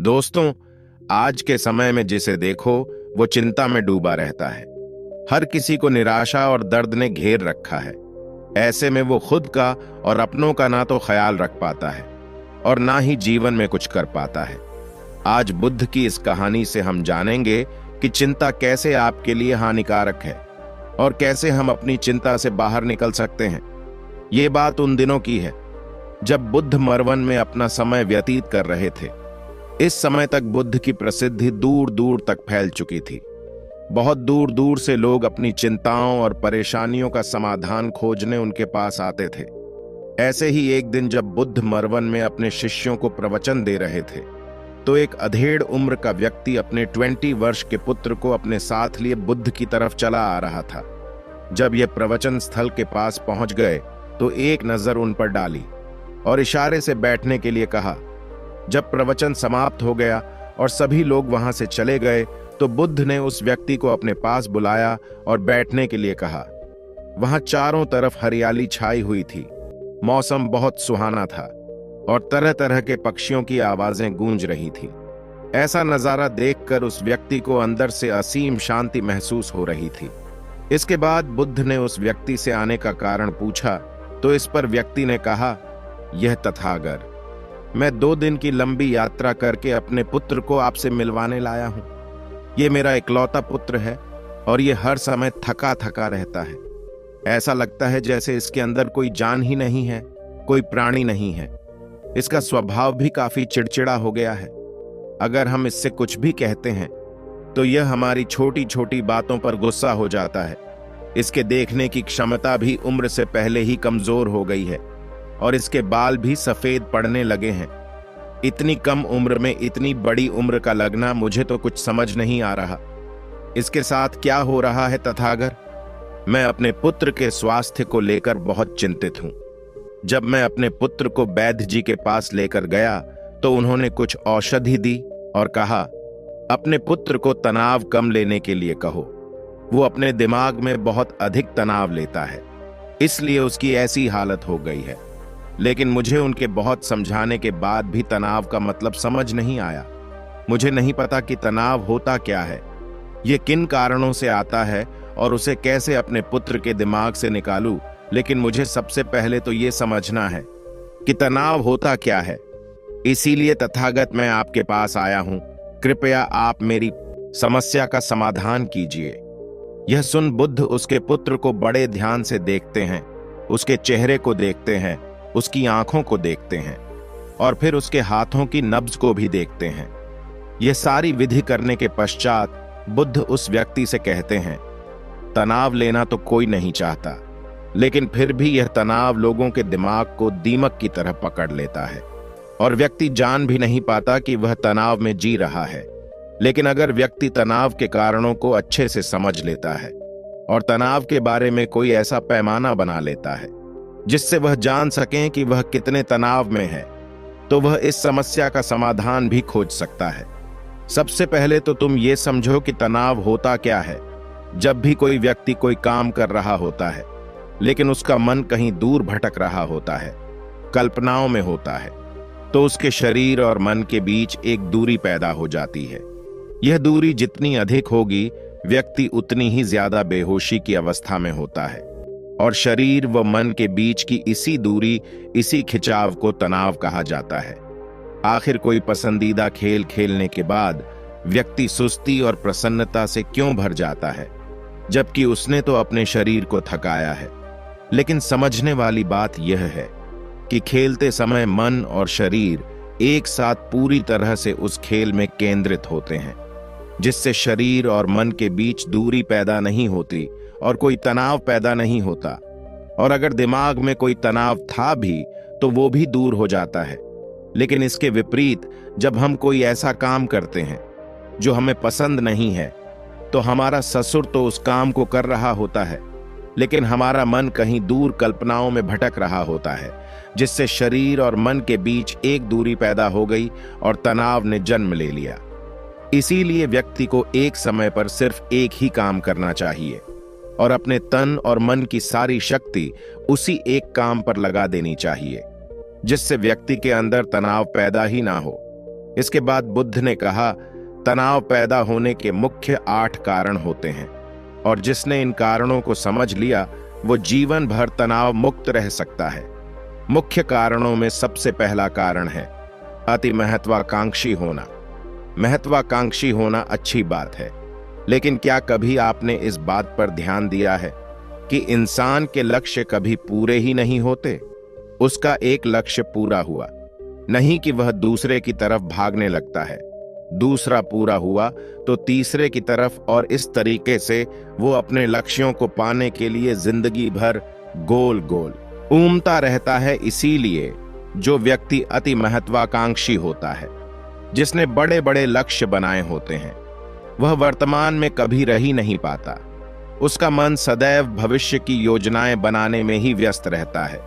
दोस्तों, आज के समय में जिसे देखो वो चिंता में डूबा रहता है। हर किसी को निराशा और दर्द ने घेर रखा है। ऐसे में वो खुद का और अपनों का ना तो ख्याल रख पाता है और ना ही जीवन में कुछ कर पाता है। आज बुद्ध की इस कहानी से हम जानेंगे कि चिंता कैसे आपके लिए हानिकारक है और कैसे हम अपनी चिंता से बाहर निकल सकते हैं। ये बात उन दिनों की है जब बुद्ध मरवन में अपना समय व्यतीत कर रहे थे। इस समय तक बुद्ध की प्रसिद्धि दूर दूर तक फैल चुकी थी। बहुत दूर दूर से लोग अपनी चिंताओं और परेशानियों का समाधान खोजने उनके पास आते थे। ऐसे ही एक दिन जब बुद्ध मरवन में अपने शिष्यों को प्रवचन दे रहे थे तो एक अधेड़ उम्र का व्यक्ति अपने 20 वर्ष के पुत्र को अपने साथ लिए बुद्ध की तरफ चला आ रहा था। जब यह प्रवचन स्थल के पास पहुंच गए तो एक नजर उन पर डाली और इशारे से बैठने के लिए कहा। जब प्रवचन समाप्त हो गया और सभी लोग वहां से चले गए तो बुद्ध ने उस व्यक्ति को अपने पास बुलाया और बैठने के लिए कहा। वहां चारों तरफ हरियाली छाई हुई थी। मौसम बहुत सुहाना था और तरह तरह के पक्षियों की आवाजें गूंज रही थी। ऐसा नजारा देखकर उस व्यक्ति को अंदर से असीम शांति महसूस हो रही थी। इसके बाद बुद्ध ने उस व्यक्ति से आने का कारण पूछा तो इस पर व्यक्ति ने कहा, यह तथागत, मैं 2 दिन की लंबी यात्रा करके अपने पुत्र को आपसे मिलवाने लाया हूं। ये मेरा इकलौता पुत्र है और ये हर समय थका थका रहता है। ऐसा लगता है जैसे इसके अंदर कोई जान ही नहीं है, कोई प्राणी नहीं है। इसका स्वभाव भी काफी चिड़चिड़ा हो गया है। अगर हम इससे कुछ भी कहते हैं तो यह हमारी छोटी छोटी बातों पर गुस्सा हो जाता है। इसके देखने की क्षमता भी उम्र से पहले ही कमजोर हो गई है और इसके बाल भी सफेद पड़ने लगे हैं। इतनी कम उम्र में इतनी बड़ी उम्र का लगना मुझे तो कुछ समझ नहीं आ रहा। इसके साथ क्या हो रहा है तथागत? मैं अपने पुत्र के स्वास्थ्य को लेकर बहुत चिंतित हूं। जब मैं अपने पुत्र को वैद्य जी के पास लेकर गया तो उन्होंने कुछ औषधि दी और कहा, अपने पुत्र को तनाव कम लेने के लिए कहो। वो अपने दिमाग में बहुत अधिक तनाव लेता है, इसलिए उसकी ऐसी हालत हो गई है। लेकिन मुझे उनके बहुत समझाने के बाद भी तनाव का मतलब समझ नहीं आया। मुझे नहीं पता कि तनाव होता क्या है, ये किन कारणों से आता है और उसे कैसे अपने पुत्र के दिमाग से निकालूं। लेकिन मुझे सबसे पहले तो ये समझना है कि तनाव होता क्या है। इसीलिए तथागत मैं आपके पास आया हूं। कृपया आप मेरी समस्या का समाधान कीजिए। यह सुन बुद्ध उसके पुत्र को बड़े ध्यान से देखते हैं, उसके चेहरे को देखते हैं, उसकी आंखों को देखते हैं और फिर उसके हाथों की नब्ज को भी देखते हैं। यह सारी विधि करने के पश्चात बुद्ध उस व्यक्ति से कहते हैं, तनाव लेना तो कोई नहीं चाहता, लेकिन फिर भी यह तनाव लोगों के दिमाग को दीमक की तरह पकड़ लेता है और व्यक्ति जान भी नहीं पाता कि वह तनाव में जी रहा है। लेकिन अगर व्यक्ति तनाव के कारणों को अच्छे से समझ लेता है और तनाव के बारे में कोई ऐसा पैमाना बना लेता है जिससे वह जान सकें कि वह कितने तनाव में है, तो वह इस समस्या का समाधान भी खोज सकता है। सबसे पहले तो तुम ये समझो कि तनाव होता क्या है। जब भी कोई व्यक्ति कोई काम कर रहा होता है लेकिन उसका मन कहीं दूर भटक रहा होता है, कल्पनाओं में होता है, तो उसके शरीर और मन के बीच एक दूरी पैदा हो जाती है। यह दूरी जितनी अधिक होगी, व्यक्ति उतनी ही ज्यादा बेहोशी की अवस्था में होता है और शरीर व मन के बीच की इसी दूरी, इसी खिंचाव को तनाव कहा जाता है। आखिर कोई पसंदीदा खेल खेलने के बाद व्यक्ति सुस्ती और प्रसन्नता से क्यों भर जाता है, जबकि उसने तो अपने शरीर को थकाया है। लेकिन समझने वाली बात यह है कि खेलते समय मन और शरीर एक साथ पूरी तरह से उस खेल में केंद्रित होते हैं, जिससे शरीर और मन के बीच दूरी पैदा नहीं होती और कोई तनाव पैदा नहीं होता। और अगर दिमाग में कोई तनाव था भी तो वो भी दूर हो जाता है। लेकिन इसके विपरीत जब हम कोई ऐसा काम करते हैं जो हमें पसंद नहीं है तो हमारा ससुर तो उस काम को कर रहा होता है, लेकिन हमारा मन कहीं दूर कल्पनाओं में भटक रहा होता है, जिससे शरीर और मन के बीच एक दूरी पैदा हो गई और तनाव ने जन्म ले लिया। इसीलिए व्यक्ति को एक समय पर सिर्फ एक ही काम करना चाहिए और अपने तन और मन की सारी शक्ति उसी एक काम पर लगा देनी चाहिए, जिससे व्यक्ति के अंदर तनाव पैदा ही ना हो। इसके बाद बुद्ध ने कहा, तनाव पैदा होने के मुख्य 8 कारण होते हैं और जिसने इन कारणों को समझ लिया वो जीवन भर तनाव मुक्त रह सकता है। मुख्य कारणों में सबसे पहला कारण है अति महत्वाकांक्षी होना। महत्वाकांक्षी होना अच्छी बात है, लेकिन क्या कभी आपने इस बात पर ध्यान दिया है कि इंसान के लक्ष्य कभी पूरे ही नहीं होते? उसका एक लक्ष्य पूरा हुआ, नहीं कि वह दूसरे की तरफ भागने लगता है, दूसरा पूरा हुआ तो तीसरे की तरफ, और इस तरीके से वो अपने लक्ष्यों को पाने के लिए जिंदगी भर गोल गोल घूमता रहता है। इसीलिए जो व्यक्ति अति महत्वाकांक्षी होता है, जिसने बड़े बड़े लक्ष्य बनाए होते हैं, वह वर्तमान में कभी रह ही नहीं पाता। उसका मन सदैव भविष्य की योजनाएं बनाने में ही व्यस्त रहता है।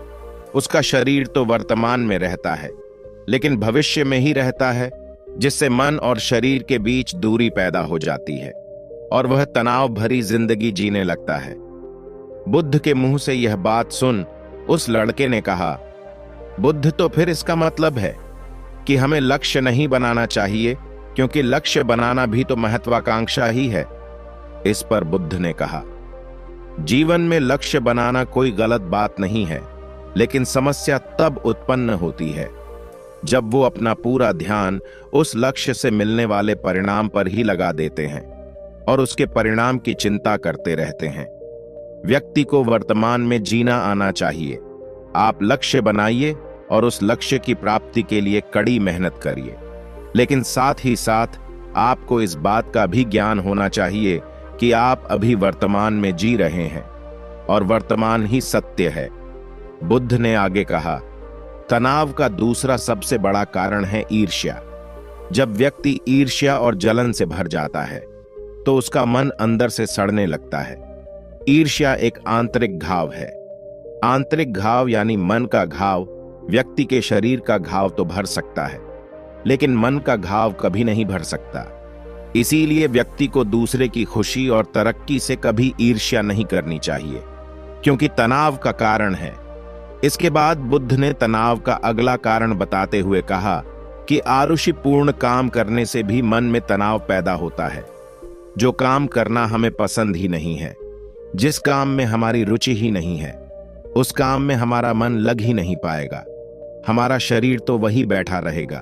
उसका शरीर तो वर्तमान में रहता है, लेकिन भविष्य में ही रहता है, जिससे मन और शरीर के बीच दूरी पैदा हो जाती है और वह तनाव भरी जिंदगी जीने लगता है। बुद्ध के मुंह से यह बात सुन उस लड़के ने कहा, बुद्ध, तो फिर इसका मतलब है कि हमें लक्ष्य नहीं बनाना चाहिए, क्योंकि लक्ष्य बनाना भी तो महत्वाकांक्षा ही है। इस पर बुद्ध ने कहा, जीवन में लक्ष्य बनाना कोई गलत बात नहीं है, लेकिन समस्या तब उत्पन्न होती है जब वो अपना पूरा ध्यान उस लक्ष्य से मिलने वाले परिणाम पर ही लगा देते हैं और उसके परिणाम की चिंता करते रहते हैं। व्यक्ति को वर्तमान में जीना आना चाहिए। आप लक्ष्य बनाइए और उस लक्ष्य की प्राप्ति के लिए कड़ी मेहनत करिए, लेकिन साथ ही साथ आपको इस बात का भी ज्ञान होना चाहिए कि आप अभी वर्तमान में जी रहे हैं और वर्तमान ही सत्य है। बुद्ध ने आगे कहा, तनाव का दूसरा सबसे बड़ा कारण है ईर्ष्या। जब व्यक्ति ईर्ष्या और जलन से भर जाता है तो उसका मन अंदर से सड़ने लगता है। ईर्ष्या एक आंतरिक घाव है। आंतरिक घाव यानी मन का घाव व्यक्ति के शरीर का घाव तो भर सकता है, लेकिन मन का घाव कभी नहीं भर सकता। इसीलिए व्यक्ति को दूसरे की खुशी और तरक्की से कभी ईर्ष्या नहीं करनी चाहिए, क्योंकि तनाव का कारण है। इसके बाद बुद्ध ने तनाव का अगला कारण बताते हुए कहा कि आरुषिपूर्ण काम करने से भी मन में तनाव पैदा होता है। जो काम करना हमें पसंद ही नहीं है, जिस काम में हमारी रुचि ही नहीं है, उस काम में हमारा मन लग ही नहीं पाएगा। हमारा शरीर तो वही बैठा रहेगा,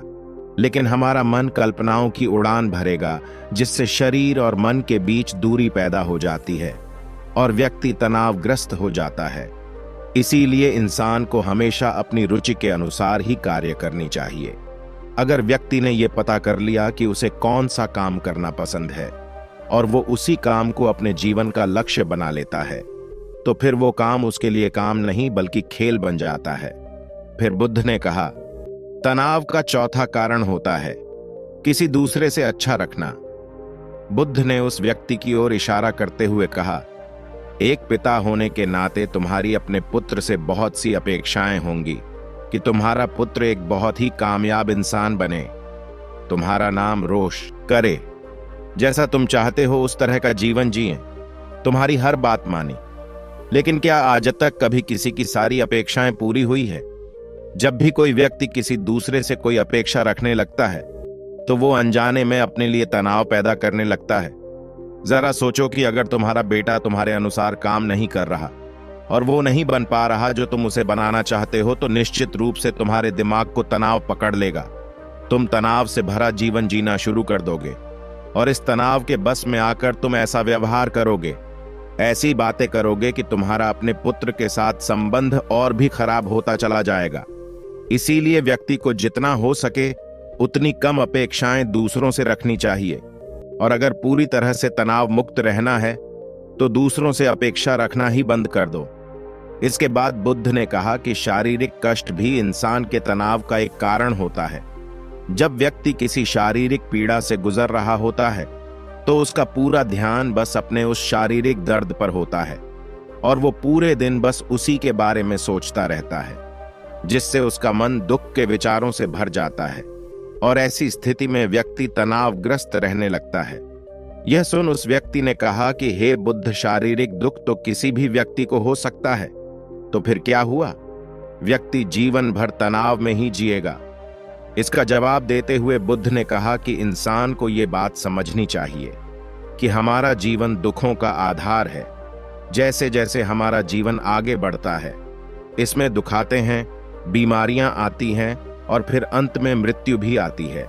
लेकिन हमारा मन कल्पनाओं की उड़ान भरेगा, जिससे शरीर और मन के बीच दूरी पैदा हो जाती है और व्यक्ति तनावग्रस्त हो जाता है। इसीलिए इंसान को हमेशा अपनी रुचि के अनुसार ही कार्य करनी चाहिए। अगर व्यक्ति ने यह पता कर लिया कि उसे कौन सा काम करना पसंद है और वो उसी काम को अपने जीवन का लक्ष्य बना लेता है, तो फिर वो काम उसके लिए काम नहीं बल्कि खेल बन जाता है। फिर बुद्ध ने कहा, तनाव का चौथा कारण होता है किसी दूसरे से अच्छा रखना। बुद्ध ने उस व्यक्ति की ओर इशारा करते हुए कहा, एक पिता होने के नाते तुम्हारी अपने पुत्र से बहुत सी अपेक्षाएं होंगी कि तुम्हारा पुत्र एक बहुत ही कामयाब इंसान बने, तुम्हारा नाम रोश करे, जैसा तुम चाहते हो उस तरह का जीवन जिए, तुम्हारी हर बात मानी। लेकिन क्या आज तक कभी किसी की सारी अपेक्षाएं पूरी हुई है? जब भी कोई व्यक्ति किसी दूसरे से कोई अपेक्षा रखने लगता है तो वो अनजाने में अपने लिए तनाव पैदा करने लगता है। जरा सोचो कि अगर तुम्हारा बेटा तुम्हारे अनुसार काम नहीं कर रहा और वो नहीं बन पा रहा जो तुम उसे बनाना चाहते हो, तो निश्चित रूप से तुम्हारे दिमाग को तनाव पकड़ लेगा। तुम तनाव से भरा जीवन जीना शुरू कर दोगे और इस तनाव के बस में आकर तुम ऐसा व्यवहार करोगे, ऐसी बातें करोगे कि तुम्हारा अपने पुत्र के साथ संबंध और भी खराब होता चला जाएगा। इसीलिए व्यक्ति को जितना हो सके उतनी कम अपेक्षाएं दूसरों से रखनी चाहिए, और अगर पूरी तरह से तनाव मुक्त रहना है तो दूसरों से अपेक्षा रखना ही बंद कर दो। इसके बाद बुद्ध ने कहा कि शारीरिक कष्ट भी इंसान के तनाव का एक कारण होता है। जब व्यक्ति किसी शारीरिक पीड़ा से गुजर रहा होता है तो उसका पूरा ध्यान बस अपने उस शारीरिक दर्द पर होता है और वो पूरे दिन बस उसी के बारे में सोचता रहता है, जिससे उसका मन दुख के विचारों से भर जाता है और ऐसी स्थिति में व्यक्ति तनावग्रस्त रहने लगता है। यह सुन उस व्यक्ति ने कहा कि हे बुद्ध, शारीरिक दुख तो किसी भी व्यक्ति को हो सकता है, तो फिर क्या हुआ? व्यक्ति जीवन भर तनाव में ही जिएगा। इसका जवाब देते हुए बुद्ध ने कहा कि इंसान को ये बात समझनी चाहिए कि हमारा जीवन दुखों का आधार है। जैसे जैसे हमारा जीवन आगे बढ़ता है, इसमें दुख आते हैं, बीमारियां आती हैं और फिर अंत में मृत्यु भी आती है।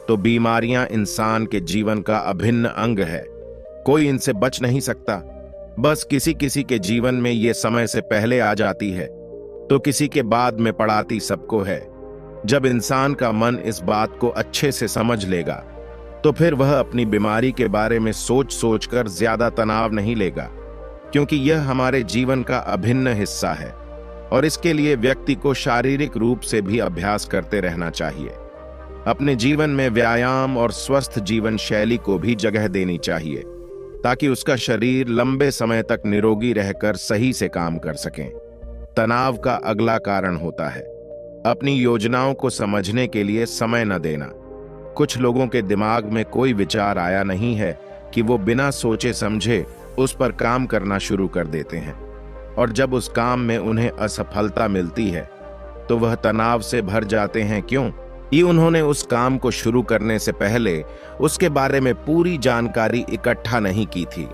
तो बीमारियां इंसान के जीवन का अभिन्न अंग है, कोई इनसे बच नहीं सकता। बस किसी किसी के जीवन में ये समय से पहले आ जाती है तो किसी के बाद में पड़ाती सबको है। जब इंसान का मन इस बात को अच्छे से समझ लेगा तो फिर वह अपनी बीमारी के बारे में सोच सोचकर ज्यादा तनाव नहीं लेगा, क्योंकि यह हमारे जीवन का अभिन्न हिस्सा है और इसके लिए व्यक्ति को शारीरिक रूप से भी अभ्यास करते रहना चाहिए। अपने जीवन में व्यायाम और स्वस्थ जीवन शैली को भी जगह देनी चाहिए ताकि उसका शरीर लंबे समय तक निरोगी रहकर सही से काम कर सके। तनाव का अगला कारण होता है अपनी योजनाओं को समझने के लिए समय न देना। कुछ लोगों के दिमाग में कोई विचार आया नहीं है कि वो बिना सोचे समझे उस पर काम करना शुरू कर देते हैं, और जब उस काम में उन्हें असफलता मिलती है तो वह तनाव से भर जाते हैं। क्यों? कि उन्होंने उस काम को शुरू करने से पहले उसके बारे में पूरी जानकारी इकट्ठा नहीं की थी।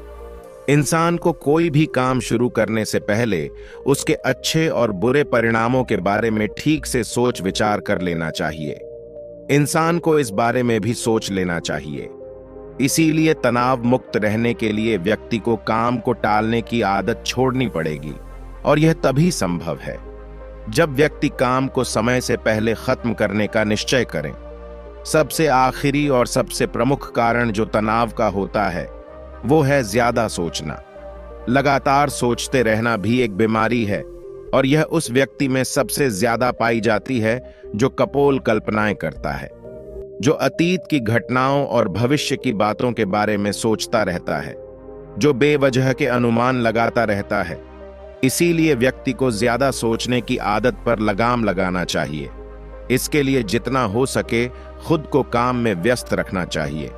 इंसान को कोई भी काम शुरू करने से पहले उसके अच्छे और बुरे परिणामों के बारे में ठीक से सोच विचार कर लेना चाहिए। इंसान को इस बारे में भी सोच लेना चाहिए। इसीलिए तनाव मुक्त रहने के लिए व्यक्ति को काम को टालने की आदत छोड़नी पड़ेगी, और यह तभी संभव है जब व्यक्ति काम को समय से पहले खत्म करने का निश्चय करें। सबसे आखिरी और सबसे प्रमुख कारण जो तनाव का होता है वो है ज्यादा सोचना। लगातार सोचते रहना भी एक बीमारी है, और यह उस व्यक्ति में सबसे ज्यादा पाई जाती है जो कपोल कल्पनाएं करता है, जो अतीत की घटनाओं और भविष्य की बातों के बारे में सोचता रहता है, जो बेवजह के अनुमान लगाता रहता है। इसीलिए व्यक्ति को ज्यादा सोचने की आदत पर लगाम लगाना चाहिए। इसके लिए जितना हो सके खुद को काम में व्यस्त रखना चाहिए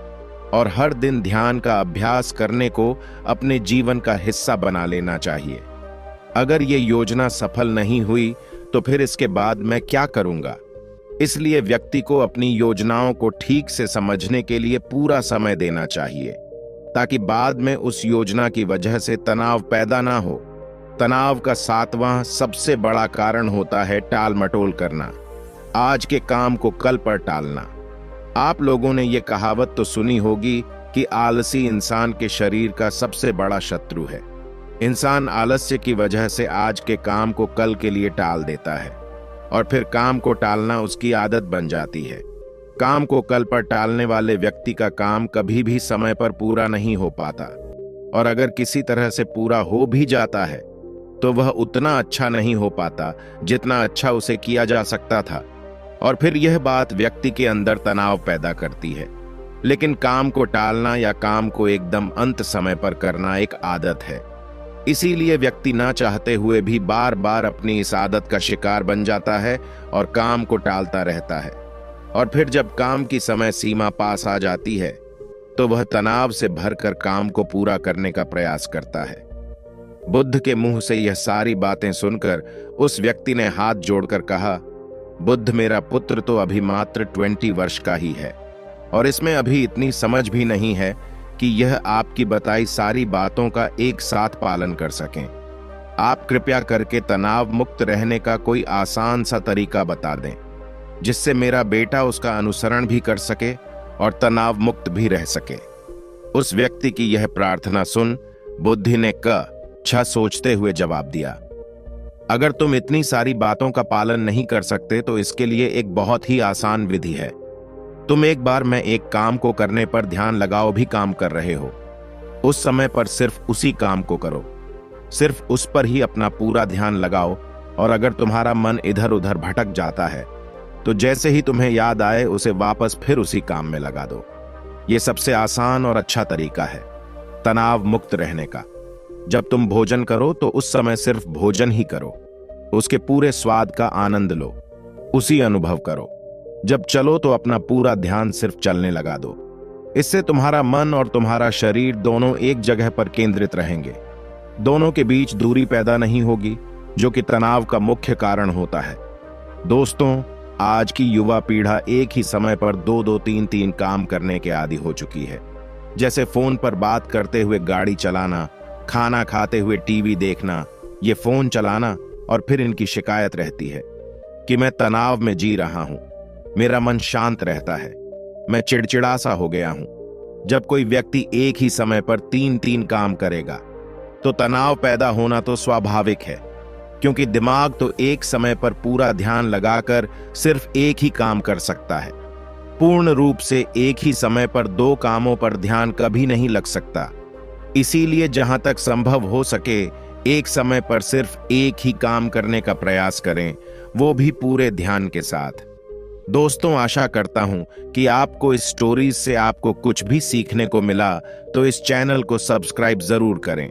और हर दिन ध्यान का अभ्यास करने को अपने जीवन का हिस्सा बना लेना चाहिए। अगर ये योजना सफल नहीं हुई तो फिर इसके बाद मैं क्या करूंगा? इसलिए व्यक्ति को अपनी योजनाओं को ठीक से समझने के लिए पूरा समय देना चाहिए, ताकि बाद में उस योजना की वजह से तनाव पैदा ना हो। तनाव का 7वां सबसे बड़ा कारण होता है टाल मटोल करना, आज के काम को कल पर टालना। आप लोगों ने ये कहावत तो सुनी होगी कि आलसी इंसान के शरीर का सबसे बड़ा शत्रु है। इंसान आलस्य की वजह से आज के काम को कल के लिए टाल देता है और फिर काम को टालना उसकी आदत बन जाती है। काम को कल पर टालने वाले व्यक्ति का काम कभी भी समय पर पूरा नहीं हो पाता, और अगर किसी तरह से पूरा हो भी जाता है तो वह उतना अच्छा नहीं हो पाता जितना अच्छा उसे किया जा सकता था, और फिर यह बात व्यक्ति के अंदर तनाव पैदा करती है। लेकिन काम को टालना या काम को एकदम अंत समय पर करना एक आदत है। इसीलिए व्यक्ति ना चाहते हुए भी बार बार अपनी इस आदत का शिकार बन जाता है और काम को टालता रहता है, और फिर जब काम की समय सीमा पास आ जाती है तो वह तनाव से भरकर काम को पूरा करने का प्रयास करता है। बुद्ध के मुंह से यह सारी बातें सुनकर उस व्यक्ति ने हाथ जोड़कर कहा, बुद्ध, मेरा पुत्र तो अभी मात्र 20 वर्ष का ही है और इसमें अभी इतनी समझ भी नहीं है कि यह आपकी बताई सारी बातों का एक साथ पालन कर सकें। आप कृपया करके तनाव मुक्त रहने का कोई आसान सा तरीका बता दें जिससे मेरा बेटा उसका अनुसरण भी कर सके और तनाव मुक्त भी रह सके। उस व्यक्ति की यह प्रार्थना सुन बुद्ध ने अच्छा सोचते हुए जवाब दिया, अगर तुम इतनी सारी बातों का पालन नहीं कर सकते तो इसके लिए एक बहुत ही आसान विधि है। तुम एक बार मैं एक काम को करने पर ध्यान लगाओ भी काम कर रहे हो, उस समय पर सिर्फ उसी काम को करो, सिर्फ उस पर ही अपना पूरा ध्यान लगाओ, और अगर तुम्हारा मन इधर उधर भटक जाता है तो जैसे ही तुम्हें याद आए उसे वापस फिर उसी काम में लगा दो। यह सबसे आसान और अच्छा तरीका है तनाव मुक्त रहने का। जब तुम भोजन करो तो उस समय सिर्फ भोजन ही करो, उसके पूरे स्वाद का आनंद लो, उसी अनुभव करो। जब चलो तो अपना पूरा ध्यान सिर्फ चलने लगा दो। इससे तुम्हारा मन और तुम्हारा शरीर दोनों एक जगह पर केंद्रित रहेंगे, दोनों के बीच दूरी पैदा नहीं होगी जो कि तनाव का मुख्य कारण होता है। दोस्तों, आज की युवा पीढ़ी एक ही समय पर दो दो तीन तीन काम करने के आदी हो चुकी है। जैसे फोन पर बात करते हुए गाड़ी चलाना, खाना खाते हुए टीवी देखना, ये फोन चलाना, और फिर इनकी शिकायत रहती है कि मैं तनाव में जी रहा हूं, मेरा मन शांत रहता है, मैं चिड़चिड़ा सा हो गया हूं। जब कोई व्यक्ति एक ही समय पर तीन तीन काम करेगा तो तनाव पैदा होना तो स्वाभाविक है, क्योंकि दिमाग तो एक समय पर पूरा ध्यान लगाकर सिर्फ एक ही काम कर सकता है। पूर्ण रूप से एक ही समय पर दो कामों पर ध्यान कभी नहीं लग सकता। इसीलिए जहां तक संभव हो सके एक समय पर सिर्फ एक ही काम करने का प्रयास करें, वो भी पूरे ध्यान के साथ। दोस्तों, आशा करता हूं कि आपको इस स्टोरीज से आपको कुछ भी सीखने को मिला, तो इस चैनल को सब्सक्राइब जरूर करें।